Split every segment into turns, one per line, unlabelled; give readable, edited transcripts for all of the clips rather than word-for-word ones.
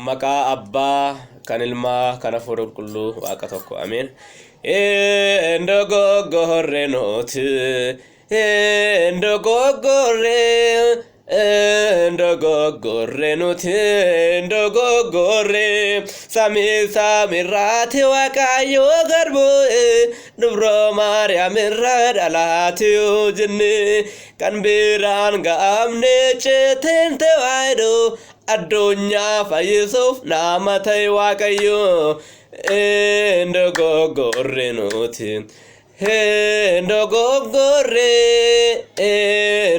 maqaa abbaa kan ilmaa kan hafuura qulqulluu waaqa tokko ameen. Ndogoggorre nuti ndogoggorre nuti ndogoggorre samirraati waaqayyo garbu dubro maariyaam irra dhalaati jenne kan biraan ga'amne ceeteen tewaayido addunyaa fayyisuuf nama ta'e waaqayyo. Ndogoggorre nuti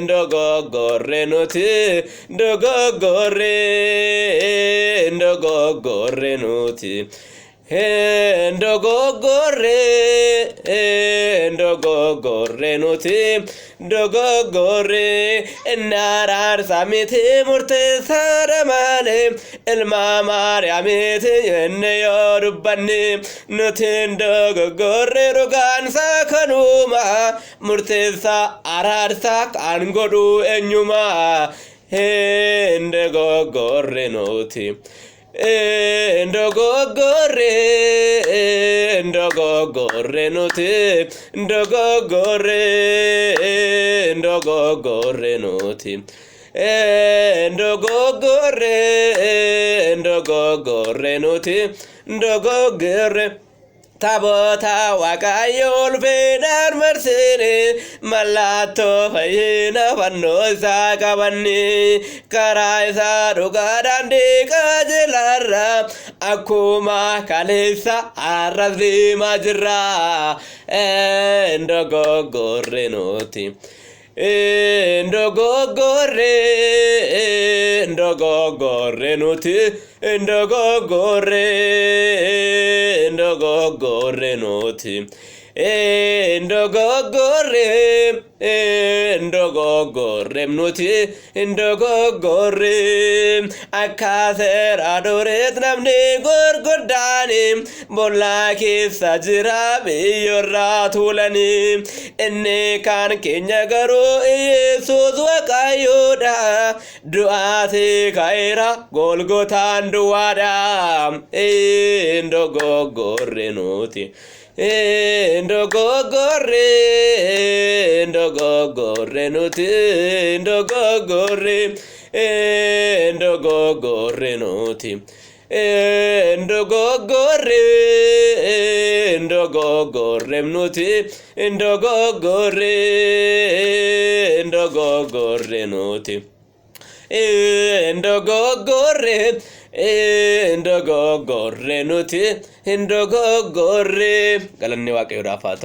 ndogoggorre nuti ndogoggorre nuti ndogoggorre nuti ndogoggorre ennarar samiti murteessara male ilma maariyaamiti jenne yoo dubbanne nuti ndogoggorre dhugaansa kanuma murteessa araarsa kan godhu eenyuma. Ndogoggorre nuti ndogoggorre nuti ndogoggorre nuti ndogoggorre nuti ndogoggorre Tabota waaqayyo ulfeenaan marsine mallattoo fayyina fannoo isaa qabanne karaa isaa dhugaadhaan qajeelarra akkuma kaleessa har'as deemaa jirra. Ndogoggorre nuti ndogoggorre nuti ndogoggorre nuti ndogoggorre nuti ndogoggorre akkaaseera dureet namni gurguddaani bollaa keessa jira biyyoorraa tuulani inni kan keenya garuu Yesuus waaqayyoodha du'aati ka'eera Golgotaan duwwaadha. Ndogoggorre nuti ndogoggorre nuti ndogoggorre nuti ndogoggorre nuti ndogoggorre nuti ndogoggorre nuti ndogoggorre galanni waaqayyoodhaaf haa ta'u.